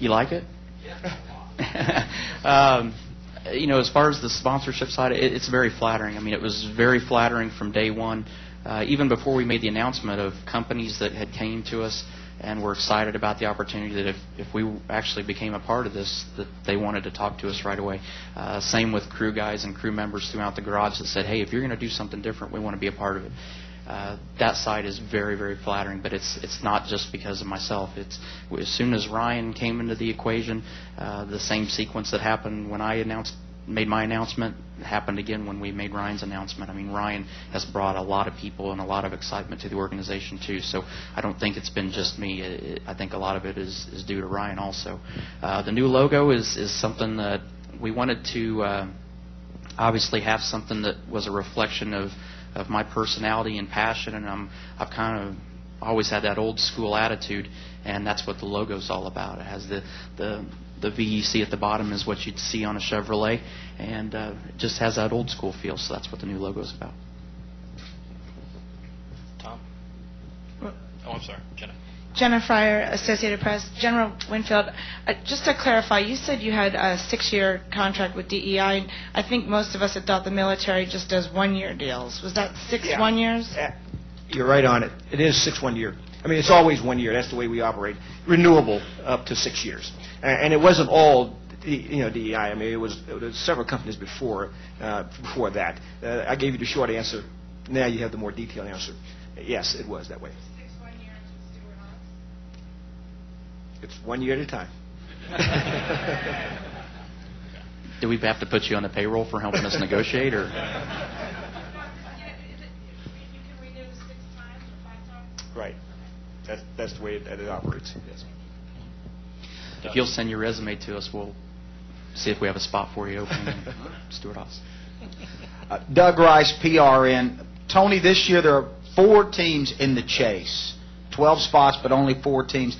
You like it? As far as the sponsorship side, it's very flattering. I mean, it was very flattering from day one. Even before we made the announcement, of companies that had came to us and were excited about the opportunity, that if we actually became a part of this, that they wanted to talk to us right away. Same with crew guys and crew members throughout the garage that said, hey, if you're going to do something different, we want to be a part of it. That side is very, very flattering, but it's not just because of myself. It's as soon as Ryan came into the equation, the same sequence that happened when I made my announcement happened again when we made Ryan's announcement. I mean, Ryan has brought a lot of people and a lot of excitement to the organization too. So I don't think it's been just me. I think a lot of it is due to Ryan also. The new logo is something that we wanted to obviously have something that was a reflection of my personality and passion, and I've kind of always had that old school attitude, and that's what the logo's all about. It has the V you see at the bottom is what you'd see on a Chevrolet, and it just has that old school feel, so that's what the new logo's about. Tom? Oh, I'm sorry. Jenna Fryer, Associated Press. General Winfield, just to clarify, you said you had a 6-year contract with DEI. I think most of us had thought the military just does 1-year deals. Was that 1 years? You're right on it. It is 6 1 year. I mean, it's always 1 year. That's the way we operate. Renewable up to 6 years. And it wasn't all DEI. I mean, it was several companies before that. I gave you the short answer. Now you have the more detailed answer. Yes, it was that way. It's 1 year at a time. Do we have to put you on the payroll for helping us negotiate, or? You can renew 6 times or 5 times? Right. That's the way it operates. Yes. If you'll send your resume to us, we'll see if we have a spot for you open in Stuart Haas. Doug Rice, PRN. Tony, this year there are 4 teams in the chase. 12 spots, but only 4 teams.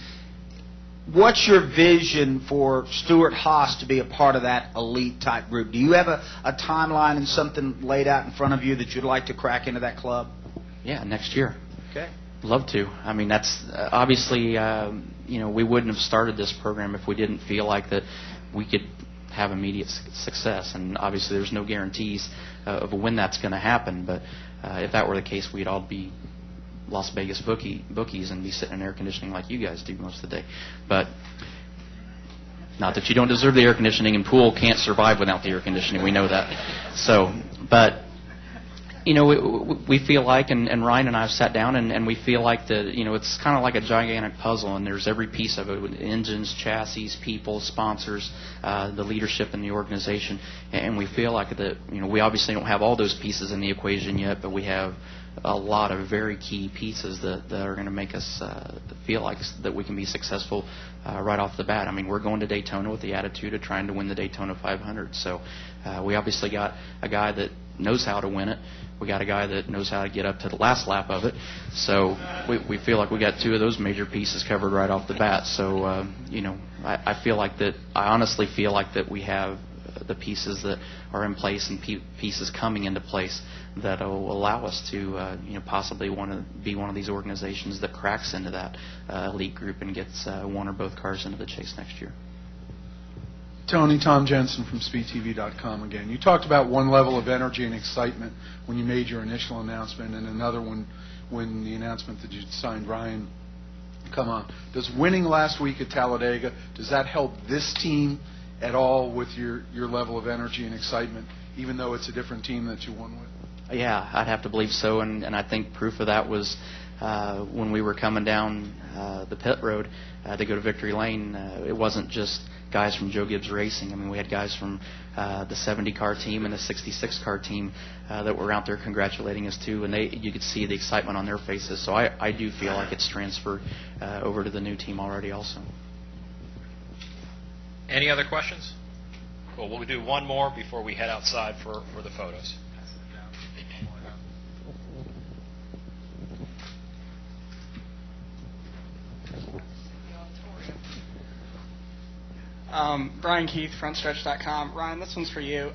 What's your vision for Stuart Haas to be a part of that elite type group? Do you have a timeline and something laid out in front of you that you'd like to crack into that club? Yeah, next year. Okay. Love to. I mean, that's obviously, we wouldn't have started this program if we didn't feel like that we could have immediate success. And obviously there's no guarantees of when that's going to happen. But if that were the case, we'd all be Las Vegas bookies and be sitting in air conditioning like you guys do most of the day. But not that you don't deserve the air conditioning, and pool can't survive without the air conditioning. We know that. So, but we feel like, and Ryan and I have sat down, and we feel like that it's kind of like a gigantic puzzle, and there's every piece of it with engines, chassis, people, sponsors, the leadership in the organization, and we feel like that we obviously don't have all those pieces in the equation yet, but we have a lot of very key pieces that are going to make us feel like that we can be successful right off the bat. I mean, we're going to Daytona with the attitude of trying to win the Daytona 500. So we obviously got a guy that knows how to win it. We got a guy that knows how to get up to the last lap of it. So we feel like we got 2 of those major pieces covered right off the bat. So, I feel like that. I honestly feel like that we have the pieces that are in place and pieces coming into place that will allow us to possibly want to be one of these organizations that cracks into that elite group and gets 1 or both cars into the chase next year. Tony, Tom Jensen from SpeedTV.com again. You talked about one level of energy and excitement when you made your initial announcement, and another one when the announcement that you signed Ryan come on. Does winning last week at Talladega, does that help this team at all with your level of energy and excitement, even though it's a different team that you won with? Yeah, I'd have to believe so, and I think proof of that was when we were coming down the pit road to go to Victory Lane. It wasn't just guys from Joe Gibbs Racing. I mean, we had guys from the 70-car team and the 66-car team that were out there congratulating us too, and you could see the excitement on their faces. So I do feel like it's transferred over to the new team already also. Any other questions? Cool. We'll do one more before we head outside for the photos. Brian Keith, frontstretch.com. Ryan, this one's for you.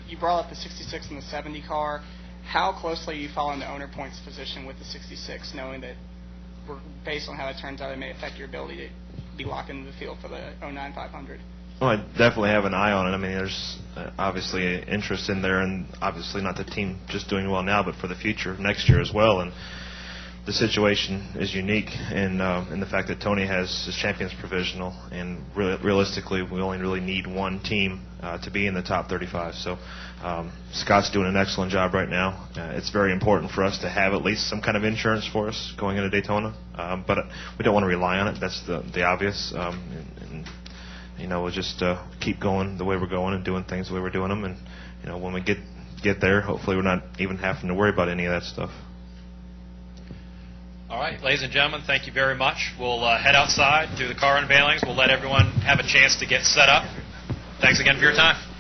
You brought up the 66 and the 70 car. How closely are you following the owner points position with the 66, knowing that based on how it turns out, it may affect your ability to be walked into the field for the 09 500? Well, I definitely have an eye on it. I mean, there's obviously interest in there, and obviously not the team just doing well now, but for the future, next year as well. And the situation is unique in the fact that Tony has his champions provisional, and realistically, we only really need one team to be in the top 35. So Scott's doing an excellent job right now. It's very important for us to have at least some kind of insurance for us going into Daytona, but we don't want to rely on it. That's the obvious. And we'll just keep going the way we're going and doing things the way we're doing them. And when we get there, hopefully we're not even having to worry about any of that stuff. All right, ladies and gentlemen, thank you very much. We'll head outside, do the car unveilings. We'll let everyone have a chance to get set up. Thanks again for your time.